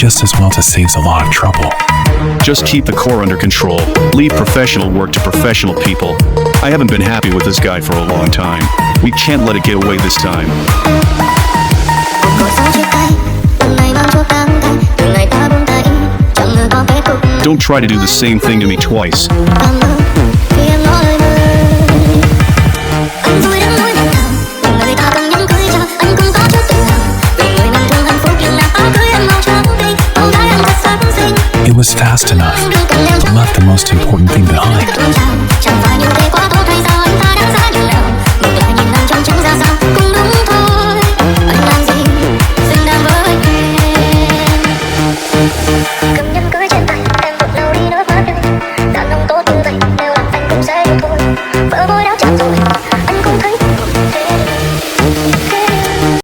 just as well to save a lot of trouble. Just keep the core under control. Leave professional work to professional people. I haven't been happy with this guy for a long time. We can't let it get away this time. Don't try to do the same thing to me twice. It was fast enough, but left the most important thing behind. Vỡ vôi đau chạm rồi